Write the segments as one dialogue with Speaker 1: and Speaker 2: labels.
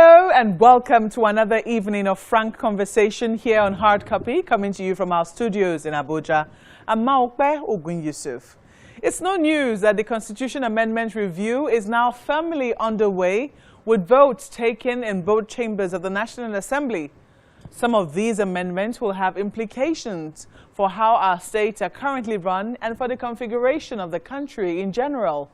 Speaker 1: Hello and welcome to another evening of frank conversation here on Hard Copy, coming to you from our studios in Abuja. I'm Maokbe Ogun Yusuf. It's no news that the Constitution Amendment Review is now firmly underway, with votes taken in both chambers of the National Assembly. Some of these amendments will have implications for how our states are currently run and for the configuration of the country in general.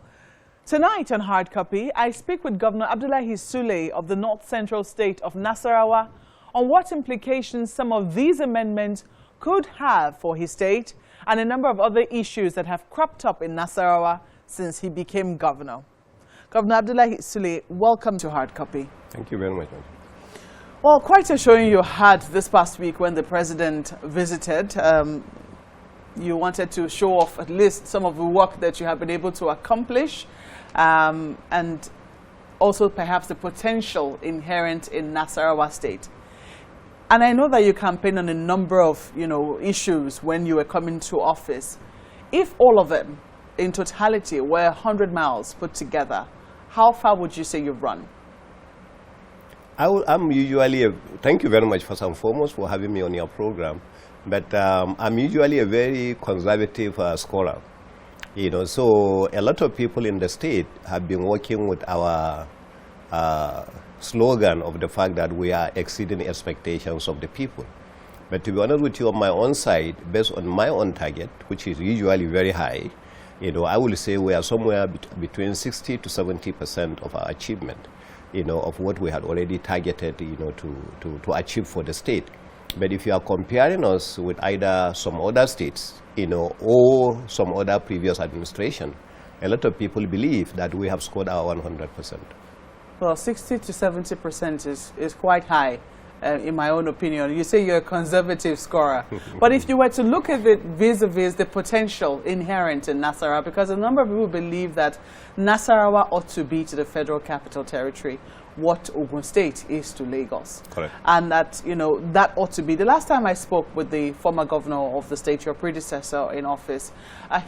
Speaker 1: Tonight on Hard Copy, I speak with Governor Abdullahi Sule of the North Central State of Nasarawa on what implications some of these amendments could have for his state and a number of other issues that have cropped up in Nasarawa since he became governor. Governor Abdullahi Sule, welcome to Hard Copy.
Speaker 2: Thank you very much.
Speaker 1: Well, quite a showing you had this past week when the president visited. You wanted to show off at least some of the work that you have been able to accomplish. And also perhaps the potential inherent in Nasarawa State. And I know that you campaigned on a number of, issues when you were coming to office. If all of them, in totality, were 100 miles put together, how far would you say you've run?
Speaker 2: I'm usually, thank you very much first and foremost for having me on your program, but I'm usually a very conservative scholar. So a lot of people in the state have been working with our slogan of the fact that we are exceeding expectations of the people. But to be honest with you, on my own side, based on my own target, which is usually very high, I will say we are somewhere between 60 to 70% of our achievement, of what we had already targeted, to achieve for the state. But if you are comparing us with either some other states, or some other previous administration, a lot of people believe that we have scored our 100%.
Speaker 1: Well, 60 to 70% is quite high, in my own opinion. You say you're a conservative scorer. But if you were to look at it vis-a-vis the potential inherent in Nasarawa, because a number of people believe that Nasarawa ought to be to the Federal Capital Territory what Ogun State is to Lagos.
Speaker 2: Correct.
Speaker 1: And that, that ought to be. The last time I spoke with the former governor of the state, your predecessor in office,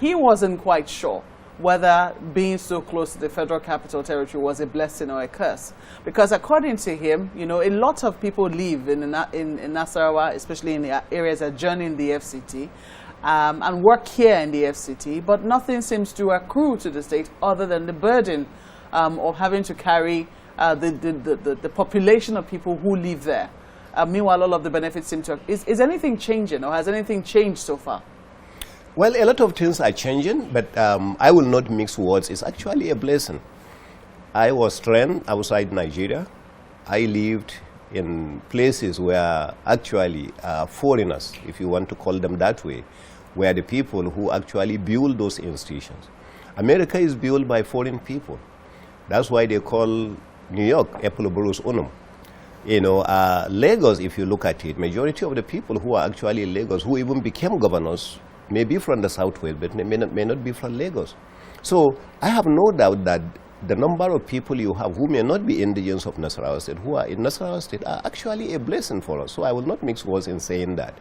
Speaker 1: he wasn't quite sure whether being so close to the Federal Capital Territory was a blessing or a curse. Because according to him, a lot of people live in Nasarawa, especially in the areas adjoining the FCT, and work here in the FCT, but nothing seems to accrue to the state other than the burden of having to carry the population of people who live there. Meanwhile, all of the benefits seem to have. Is anything changing, or has anything changed so far?
Speaker 2: Well, a lot of things are changing, but I will not mix words. It's actually a blessing. I was trained outside Nigeria. I lived in places where actually foreigners, if you want to call them that way, were the people who actually build those institutions. America is built by foreign people. That's why they call New York Epuloboro's Unum. Lagos, if you look at it, majority of the people who are actually in Lagos, who even became governors, may be from the southwest, but may not be from Lagos. So I have no doubt that the number of people you have who may not be indigenous of Nasarawa State, who are in Nasarawa State, are actually a blessing for us. So I will not mix words in saying that.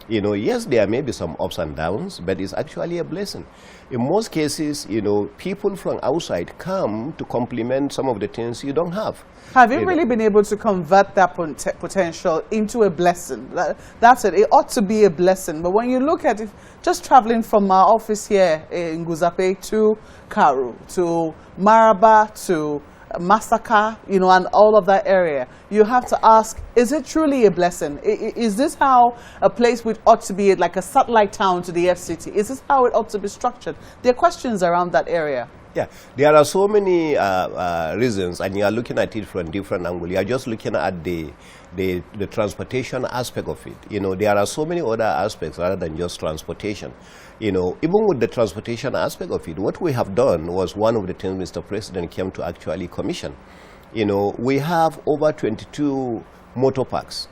Speaker 2: Yes, there may be some ups and downs, but it's actually a blessing. In most cases, people from outside come to complement some of the things you don't have.
Speaker 1: Have you really been able to convert that potential into a blessing? That's it. It ought to be a blessing. But when you look at it, just traveling from our office here in Guzape to Karu, to Maraba, to Masaka, and all of that area, you have to ask, is it truly a blessing? Is this how a place would ought to be, like a satellite town to the FCT? Is this how it ought to be structured? There are questions around that area.
Speaker 2: Yeah, there are so many reasons, and you are looking at it from different angles. You are just looking at the transportation aspect of it. There are so many other aspects rather than just transportation. Even with the transportation aspect of it, what we have done was one of the things Mr. President came to actually commission. We have over 22 motor parks,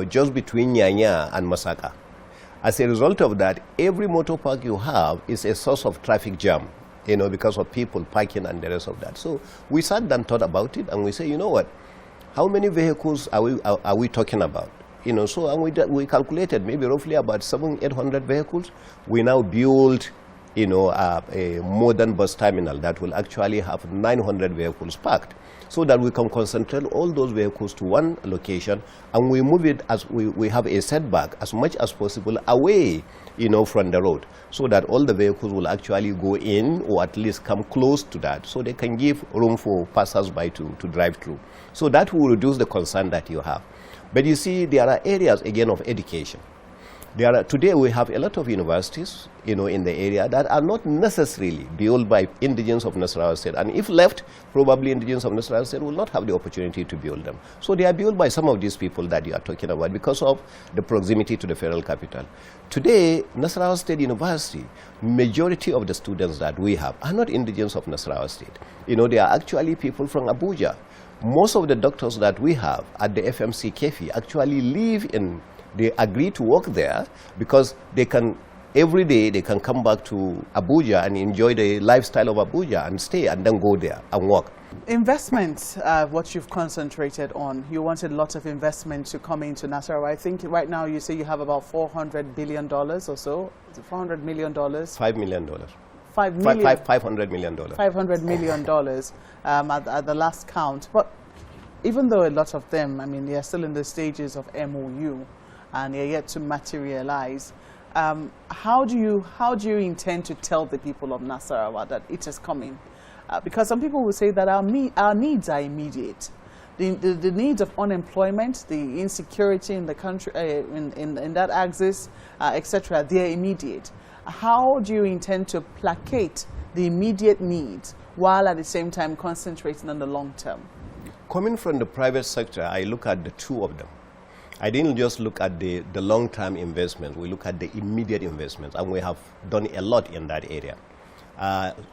Speaker 2: just between Nyanya and Masaka. As a result of that, every motor park you have is a source of traffic jam, because of people parking and the rest of that. So we sat down and thought about it, and we say, what? How many vehicles are we talking about? So and we calculated maybe roughly about 700-800 vehicles. We now build a modern bus terminal that will actually have 900 vehicles parked, so that we can concentrate all those vehicles to one location, and we move it as we have a setback as much as possible away, from the road, so that all the vehicles will actually go in, or at least come close to that, so they can give room for passers-by to drive through. So that will reduce the concern that you have. But you see, there are areas, again, of education. Today we have a lot of universities, in the area that are not necessarily built by indigents of Nasarawa State. And if left, probably indigents of Nasarawa State will not have the opportunity to build them. So they are built by some of these people that you are talking about because of the proximity to the federal capital. Today, Nasarawa State University, majority of the students that we have are not indigents of Nasarawa State. They are actually people from Abuja. Most of the doctors that we have at the FMC Kefi actually live in. They agree to work there because every day they can come back to Abuja and enjoy the lifestyle of Abuja and stay and then go there and work.
Speaker 1: Investments, what you've concentrated on. You wanted lots of investment to come into Nasarawa. I think right now you say you have about $400 billion or so. Is it $400 million?
Speaker 2: $5 million.
Speaker 1: $500
Speaker 2: million.
Speaker 1: $500 million at the last count. But even though a lot of them, they are still in the stages of MOU, and they're yet to materialize. How do you intend to tell the people of Nasarawa that it is coming? Because some people will say that our needs are immediate. The needs of unemployment, the insecurity in the country, in that axis, etc., they're immediate. How do you intend to placate the immediate needs while at the same time concentrating on the long term?
Speaker 2: Coming from the private sector, I look at the two of them. I didn't just look at the long-term investments. We look at the immediate investments, and we have done a lot in that area.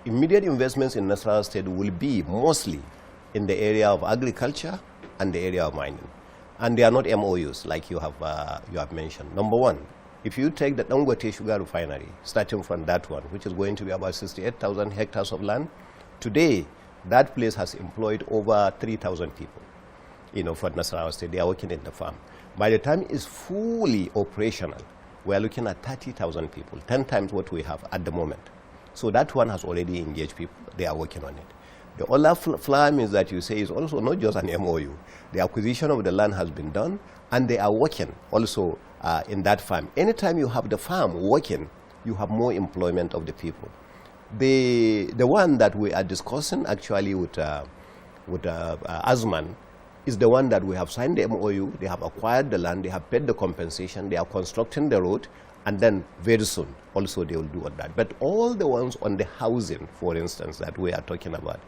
Speaker 2: Immediate investments in Nasarawa State will be mostly in the area of agriculture and the area of mining. And they are not MOUs like you have mentioned. Number one, if you take the Dangote Sugar Refinery, starting from that one, which is going to be about 68,000 hectares of land, today that place has employed over 3,000 people. For Nasarawa State, they are working in the farm. By the time it's fully operational, we are looking at 30,000 people, 10 times what we have at the moment. So that one has already engaged people. They are working on it. The other farm is that you say is also not just an MOU. The acquisition of the land has been done, and they are working also in that farm. Anytime you have the farm working, you have more employment of the people. The one that we are discussing actually with Azman is the one that we have signed the MOU, they have acquired the land, they have paid the compensation, they are constructing the road, and then very soon also they will do all that. But all the ones on the housing, for instance, that we are talking about,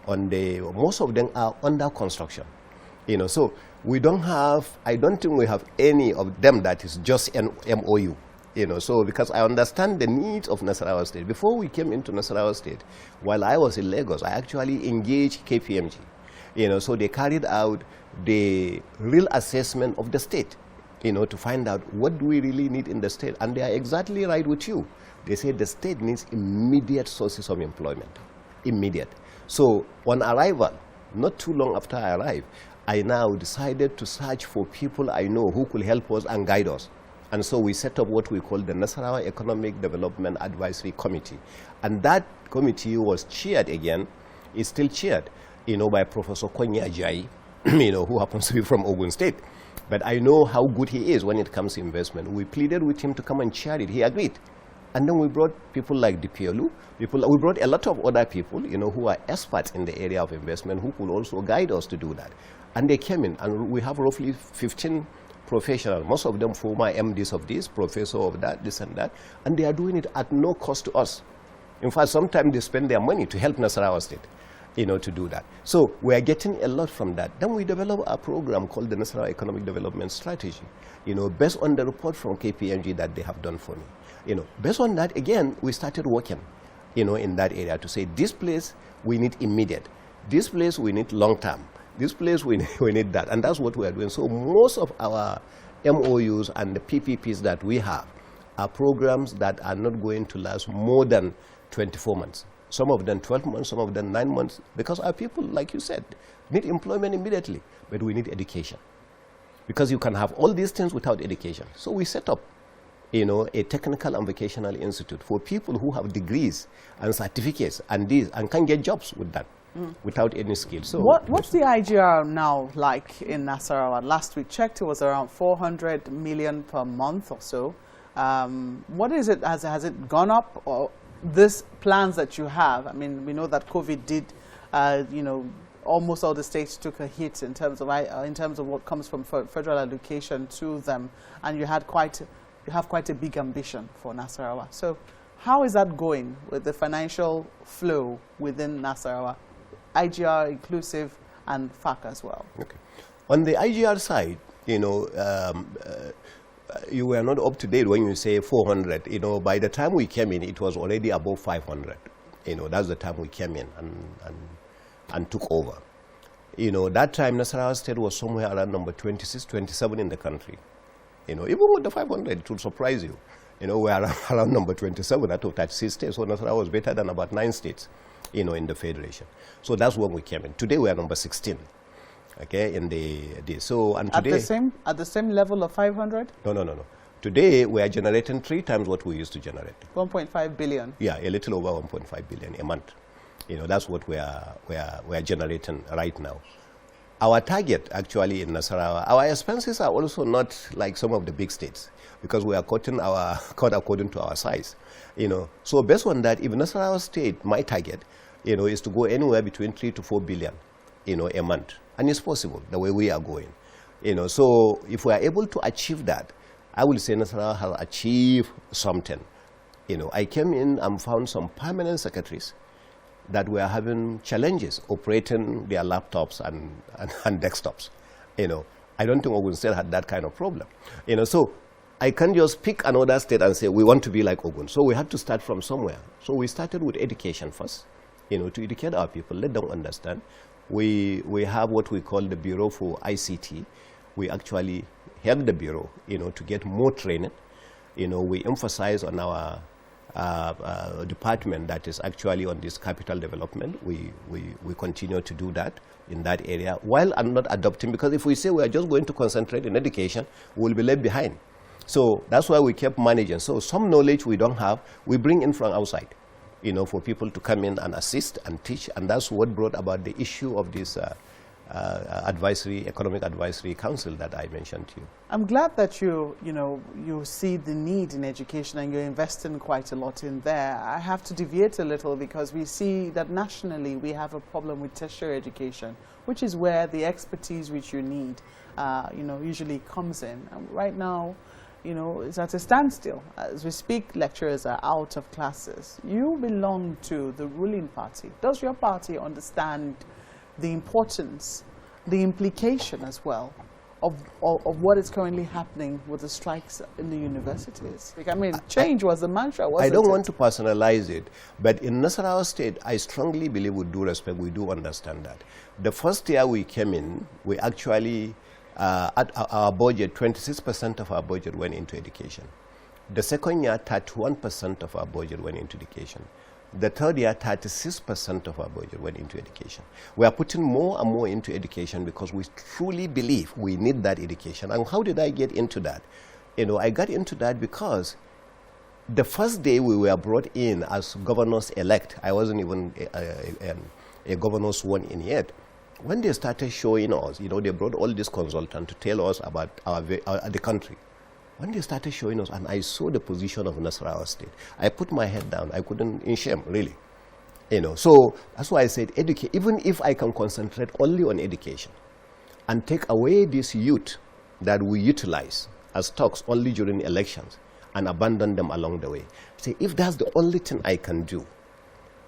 Speaker 2: most of them are under construction. So we don't have, I don't think we have any of them that is just an MOU. So because I understand the needs of Nasarawa State. Before we came into Nasarawa State, while I was in Lagos, I actually engaged KPMG. So they carried out the real assessment of the state, to find out what do we really need in the state. And they are exactly right with you. They say the state needs immediate sources of employment, immediate. So on arrival, not too long after I arrived, I now decided to search for people I know who could help us and guide us. And so we set up what we call the Nasarawa Economic Development Advisory Committee. And that committee was chaired again, is still chaired, by Professor Konya Ajayi, who happens to be from Ogun State. But I know how good he is when it comes to investment. We pleaded with him to come and chair it. He agreed. And then we brought people like Dipiolu. We brought a lot of other people, who are experts in the area of investment, who could also guide us to do that. And they came in, and we have roughly 15 professionals, most of them former MDs of this, professor of that, this and that, and they are doing it at no cost to us. In fact, sometimes they spend their money to help Nasarawa State, to do that. So we are getting a lot from that. Then we develop a program called the Nasarawa Economic Development Strategy, based on the report from KPMG that they have done for me. Based on that, again, we started working, in that area to say, this place we need immediate, this place we need long term, this place we need that, and that's what we are doing. So most of our MOUs and the PPPs that we have are programs that are not going to last more than 24 months. Some of them 12 months, some of them 9 months, because our people, like you said, need employment immediately, but we need education. Because you can have all these things without education. So we set up you know, a technical and vocational institute for people who have degrees and certificates and can get jobs with that without any skill. So
Speaker 1: what's the IGR now like in Nasarawa? Last we checked, it was around 400 million per month or so. What is it? Has it gone up, or these plans that you have? I mean, we know that COVID did, you know, almost all the states took a hit in terms of what comes from federal allocation to them, and you have quite a big ambition for Nasarawa. So, how is that going with the financial flow within Nasarawa, IGR inclusive and FAC as well?
Speaker 2: Okay. On the IGR side, you know, you were not up to date when you say 400. You know, by the time we came in, it was already above 500. You know, that's the time we came in and took over. You know, that time Nasarawa State was somewhere around number 26, 27 in the country. You know, even with the 500, it will surprise you. You know, we are around number 27 out of 36 states, so Nasarawa was better than about 9 states, you know, in the federation. So that's when we came in. Today we are number 16. Okay, in so and today
Speaker 1: at the same level of 500.
Speaker 2: No. Today we are generating 3 times what we used to generate.
Speaker 1: 1.5 billion.
Speaker 2: Yeah, a little over 1.5 billion a month. You know, that's what we are generating right now. Our target actually in Nasarawa, our expenses are also not like some of the big states because we are cutting our cut according to our size. You know, so based on that, if Nasarawa State, my target, you know, is to go anywhere between 3 to 4 billion, you know, a month. And it's possible the way we are going. You know, so if we are able to achieve that, I will say Nasarawa has achieved something. You know, I came in and found some permanent secretaries that were having challenges operating their laptops and desktops. You know, I don't think Ogun State had that kind of problem. You know, so I can't just pick another state and say we want to be like Ogun. So we had to start from somewhere. So we started with education first, you know, to educate our people, let them understand. We have what we call the Bureau for ICT. We actually help the Bureau, you know, to get more training. You know, we emphasize on our department that is actually on this capital development. We continue to do that in that area while I'm not adopting, because if we say we are just going to concentrate in education, we'll be left behind. So that's why we kept managing. So some knowledge we don't have, we bring in from outside, you know, for people to come in and assist and teach, and that's what brought about the issue of this economic advisory council that I mentioned to you.
Speaker 1: I'm glad that you see the need in education and you're investing quite a lot in there. I have to deviate a little because we see that nationally we have a problem with tertiary education, which is where the expertise which you need, usually comes in. And right now, you know, it's at a standstill. As we speak, lecturers are out of classes. You belong to the ruling party. Does your party understand the importance, the implication as well of what is currently happening with the strikes in the universities? I mean, change was the mantra, wasn't it?
Speaker 2: I don't want to personalize it, but in Nasarawa State, I strongly believe, with due respect, we do understand that. The first year we came in, we actually, at our budget, 26% of our budget went into education. The second year, 31% of our budget went into education. The third year, 36% of our budget went into education. We are putting more and more into education because we truly believe we need that education. And how did I get into that? You know, I got into that because the first day we were brought in as governors-elect, I wasn't even a governor sworn in yet. When they started showing us, you know, they brought all these consultants to tell us about the country. When they started showing us, and I saw the position of Nasarawa State, I put my head down. I couldn't, in shame, really. You know, so that's why I said, even if I can concentrate only on education and take away this youth that we utilize as talks only during elections and abandon them along the way. Say, if that's the only thing I can do,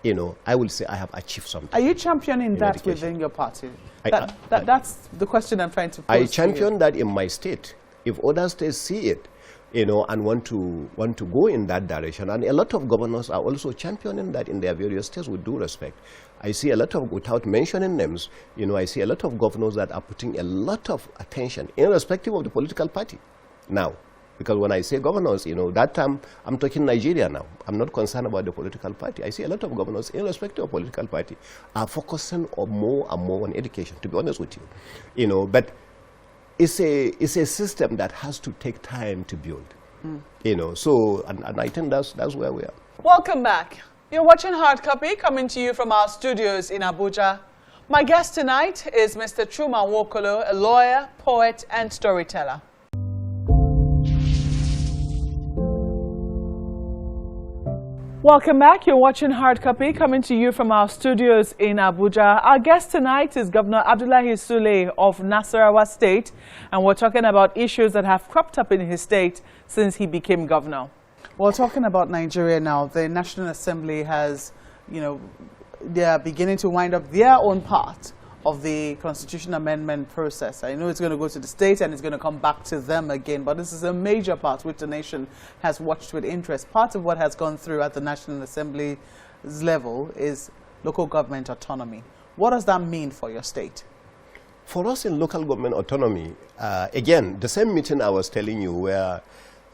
Speaker 2: you know, I will say I have achieved something.
Speaker 1: Are you championing that education within your party? That's the question I'm trying to pose.
Speaker 2: I champion that in my state. If other states see it, you know, and want to go in that direction, and a lot of governors are also championing that in their various states with due respect. I see a lot of, without mentioning names, you know, I see a lot of governors that are putting a lot of attention, irrespective of the political party now. Because when I say governors, you know, that time, I'm talking Nigeria now. I'm not concerned about the political party. I see a lot of governors, irrespective of political party, are focusing on more and more on education, to be honest with you. You know, but it's a system that has to take time to build. You know, so, and I think that's where we are.
Speaker 1: Welcome back. You're watching Hard Copy, coming to you from our studios in Abuja. My guest tonight is Mr. Chuma Nwokolo, a lawyer, poet, and storyteller. Welcome back. You're watching Hard Copy, coming to you from our studios in Abuja. Our guest tonight is Governor Abdullahi Sule of Nasarawa State, and we're talking about issues that have cropped up in his state since he became governor. Well, talking about Nigeria now, the National Assembly has, you know, they are beginning to wind up their own part of the constitution amendment process. I know it's going to go to the state and it's going to come back to them again, but this is a major part which the nation has watched with interest. Part of what has gone through at the National Assembly's level is local government autonomy. What does that mean for your state?
Speaker 2: For us in local government autonomy, again, the same meeting I was telling you where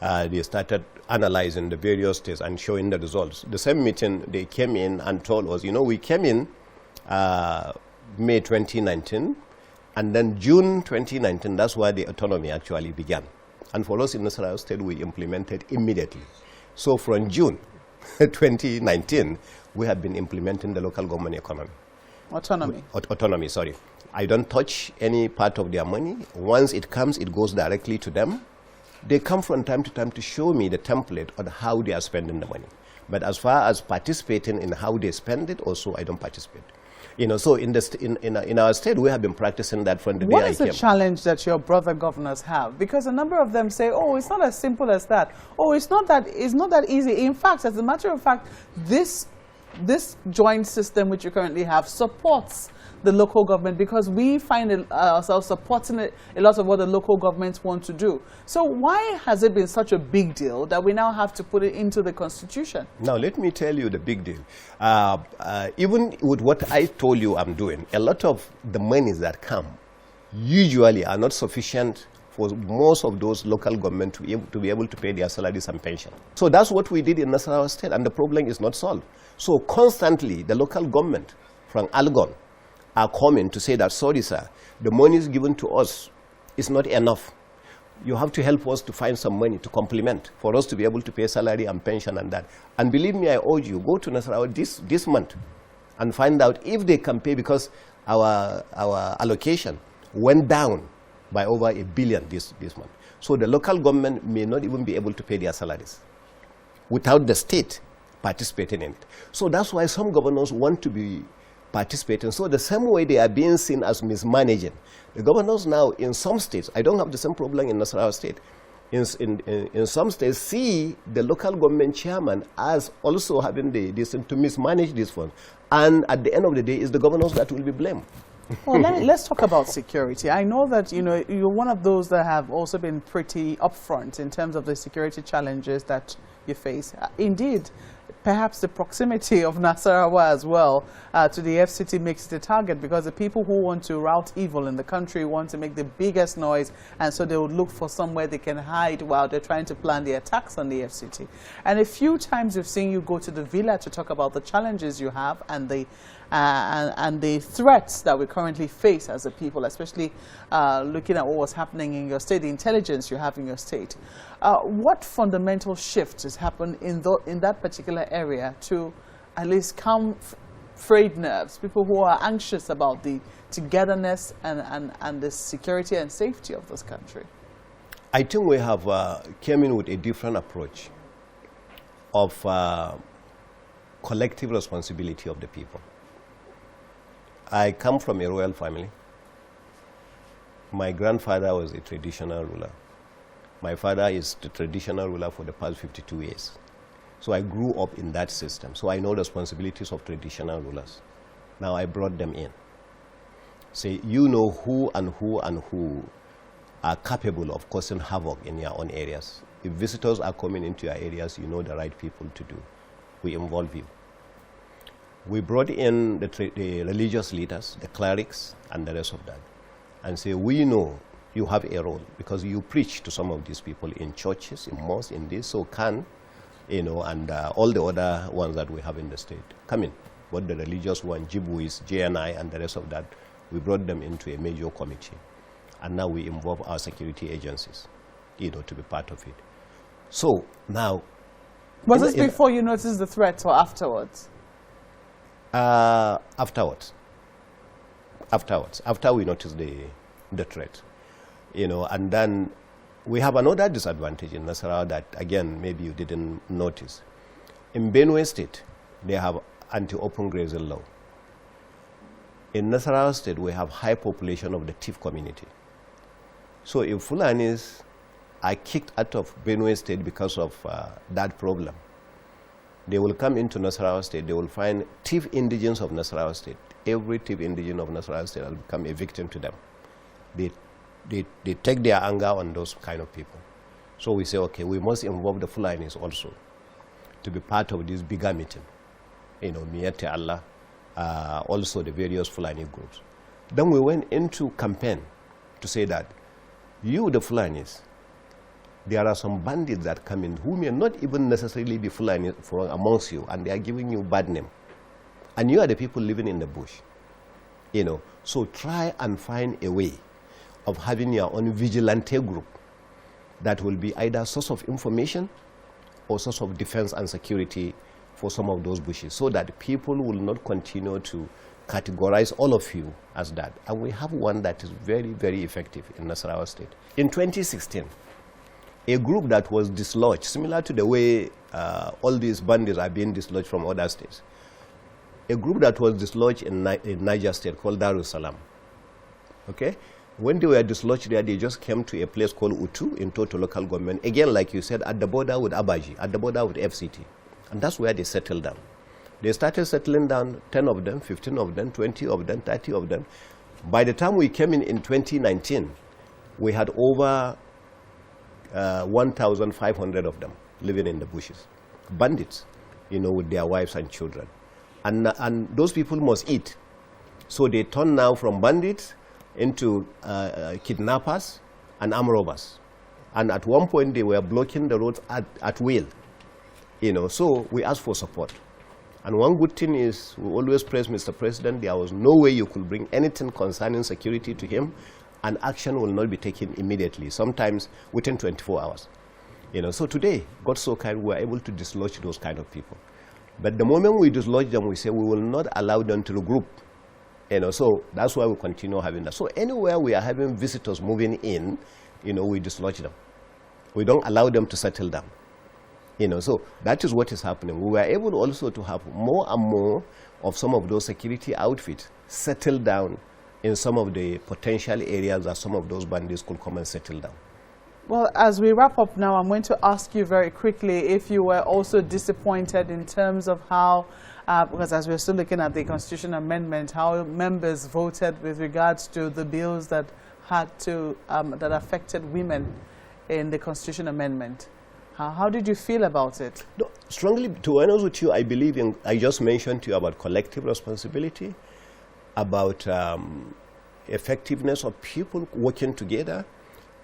Speaker 2: they started analyzing the various states and showing the results. The same meeting, they came in and told us, you know, we came in May 2019, and then June 2019, that's where the autonomy actually began. And for us in Nasarawa State, we implemented immediately. So from June 2019, we have been implementing the local government economy.
Speaker 1: Autonomy.
Speaker 2: Autonomy, sorry. I don't touch any part of their money. Once it comes, it goes directly to them. They come from time to time to show me the template on how they are spending the money. But as far as participating in how they spend it, also I don't participate. You know, so in our state, we have been practicing that from the day I came.
Speaker 1: What is the challenge that your brother governors have? Because a number of them say, oh, it's not as simple as that. Oh, it's not that easy. In fact, as a matter of fact, this joint system which you currently have supports the local government, because we find ourselves supporting a lot of what the local governments want to do. So why has it been such a big deal that we now have to put it into the constitution?
Speaker 2: Now, let me tell you the big deal. Even with what I told you I'm doing, a lot of the monies that come usually are not sufficient for most of those local government to be able to pay their salaries and pension. So that's what we did in Nasarawa State, and the problem is not solved. So constantly, the local government from Algon are coming to say that, sorry sir, the money is given to us is not enough. You have to help us to find some money to complement for us to be able to pay salary and pension and that. And believe me, I urge you, go to Nasarawa this month and find out if they can pay, because our allocation went down by over $1 billion this month. So the local government may not even be able to pay their salaries without the state participating in it. So that's why some governors want to be participating. So the same way they are being seen as mismanaging. The governors now in some states, I don't have the same problem in Nasarawa State, in some states see the local government chairman as also having this to mismanage this fund. And at the end of the day, it's the governors that will be blamed.
Speaker 1: Well, let's talk about security. I know that, you know, you're one of those that have also been pretty upfront in terms of the security challenges that you face. Indeed, perhaps the proximity of Nasarawa as well to the FCT makes it a target, because the people who want to rout evil in the country want to make the biggest noise, and so they would look for somewhere they can hide while they're trying to plan the attacks on the FCT. And a few times we've seen you go to the villa to talk about the challenges you have and the threats that we currently face as a people, especially looking at what was happening in your state, the intelligence you have in your state. What fundamental shift has happened in that particular area to at least calm frayed nerves, people who are anxious about the togetherness and the security and safety of this country?
Speaker 2: I think we have came in with a different approach of collective responsibility of the people. I come from a royal family. My grandfather was a traditional ruler. My father is the traditional ruler for the past 52 years. So I grew up in that system. So I know the responsibilities of traditional rulers. Now I brought them in. Say, you know who are capable of causing havoc in your own areas. If visitors are coming into your areas, you know the right people to do. We involve you. We brought in the religious leaders, the clerics, and the rest of that, and say, we know you have a role, because you preach to some of these people in churches, in mosques, in this, so can, you know, and all the other ones that we have in the state come in. But the religious one, Jibwis, JNI, and the rest of that, we brought them into a major committee. And now we involve our security agencies, you know, to be part of it. So now...
Speaker 1: Was this before you noticed the threat or afterwards?
Speaker 2: Afterwards. After we noticed the threat. You know, and then we have another disadvantage in Nasarawa that, again, maybe you didn't notice. In Benue State, they have anti-open grazing law. In Nasarawa State, we have high population of the thief community. So if Fulanis are kicked out of Benue State because of that problem, they will come into Nasarawa State, they will find thief indigents of Nasarawa State. Every thief indigent of Nasarawa State will become a victim to them. They take their anger on those kind of people. So we say, okay, we must involve the Fulanis also to be part of this bigger meeting. You know, Miyate Allah, also the various Fulani groups. Then we went into campaign to say that you, the Fulanis, there are some bandits that come in who may not even necessarily be Fulani from amongst you, and they are giving you bad name. And you are the people living in the bush. You know, so try and find a way of having your own vigilante group that will be either source of information or source of defense and security for some of those bushes, so that people will not continue to categorize all of you as that. And we have one that is very, very effective in Nasarawa State. In 2016, a group that was dislodged, similar to the way all these bandits are being dislodged from other states, a group that was dislodged in Niger State called Darussalam. Okay? When they were dislodged there, they just came to a place called Utu in Toto local government. Again, like you said, at the border with Abaji, at the border with FCT. And that's where they settled down. They started settling down, 10 of them, 15 of them, 20 of them, 30 of them. By the time we came in 2019, we had over 1,500 of them living in the bushes. Bandits, you know, with their wives and children. And those people must eat. So they turn now from bandits into kidnappers and armed robbers. And at one point, they were blocking the roads at will. You know, so we asked for support. And one good thing is, we always praise Mr. President. There was no way you could bring anything concerning security to him, and action will not be taken immediately, sometimes within 24 hours. You know, so today, God so kind, we were able to dislodge those kind of people. But the moment we dislodge them, we say we will not allow them to regroup. You know, so that's why we continue having that. So anywhere we are having visitors moving in, you know, we dislodge them. We don't allow them to settle down. You know, so that is what is happening. We were able also to have more and more of some of those security outfits settle down in some of the potential areas that some of those bandits could come and settle down.
Speaker 1: Well, as we wrap up now, I'm going to ask you very quickly if you were also disappointed in terms of how, because as we're still looking at the Constitution Amendment, how members voted with regards to the bills that had to, that affected women in the Constitution Amendment. How did you feel about it?
Speaker 2: No, strongly, to be honest with you, I believe in, I just mentioned to you about collective responsibility, about effectiveness of people working together.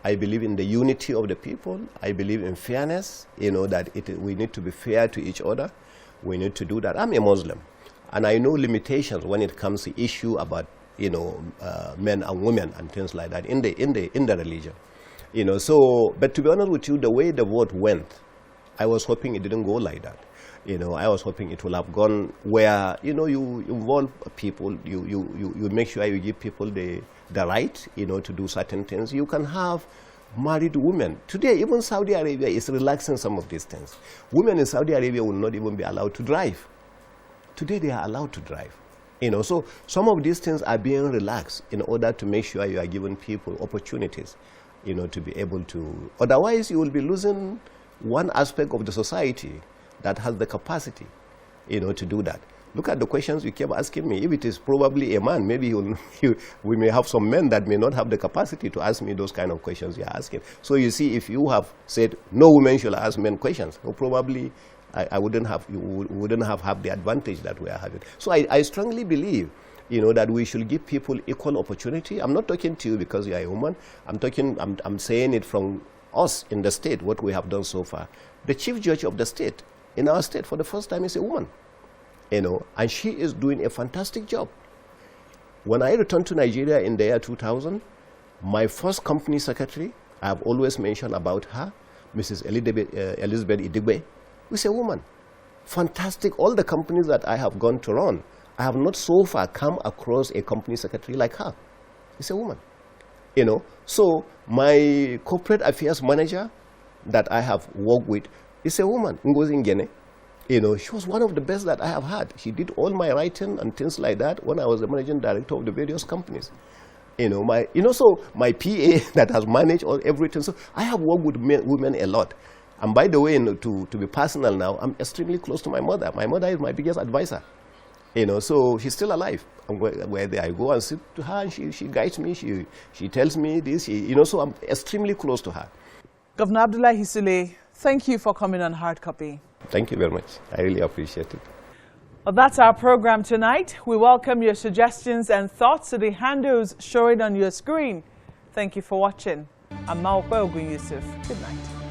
Speaker 2: I believe in the unity of the people. I believe in fairness, you know, that we need to be fair to each other. We need to do that. I'm a Muslim, and I know limitations when it comes to issue about, you know, men and women and things like that in the religion. You know, so, but to be honest with you, the way the vote went, I was hoping it didn't go like that. You know, I was hoping it will have gone where, you know, you involve people, you make sure you give people the right, you know, to do certain things. You can have married women. Today, even Saudi Arabia is relaxing some of these things. Women in Saudi Arabia will not even be allowed to drive. Today, they are allowed to drive. You know, so some of these things are being relaxed in order to make sure you are giving people opportunities, you know, to be able to. Otherwise, you will be losing one aspect of the society that has the capacity, you know, to do that. Look at the questions you kept asking me. If it is probably a man, maybe we may have some men that may not have the capacity to ask me those kind of questions you're asking. So you see, if you have said no women should ask men questions, well, probably I wouldn't have, you wouldn't have the advantage that we are having. So I strongly believe, you know, that we should give people equal opportunity. I'm not talking to you because you are a woman. I'm saying it from us in the state, what we have done so far. The chief judge of the state, in our state, for the first time, is a woman. You know, and she is doing a fantastic job. When I returned to Nigeria in the year 2000, my first company secretary, I have always mentioned about her, Mrs. Elizabeth Idigbe, who's a woman. Fantastic. All the companies that I have gone to run, I have not so far come across a company secretary like her. It's a woman. You know, so my corporate affairs manager that I have worked with is a woman, Ngozi Ngene. You know, she was one of the best that I have had. She did all my writing and things like that when I was the managing director of the various companies. You know, so my PA that has managed everything. So I have worked with women a lot. And by the way, to be personal now, I'm extremely close to my mother. My mother is my biggest advisor. You know, so she's still alive. And where I go and sit to her, and she guides me, she tells me this, you know, so I'm extremely close to her.
Speaker 1: Governor Abdullahi Sule, thank you for coming on Hard Copy.
Speaker 2: Thank you very much. I really appreciate it.
Speaker 1: Well, that's our program tonight. We welcome your suggestions and thoughts to the handles showing on your screen. Thank you for watching. I'm Maokwe Ogun Yusuf. Good night.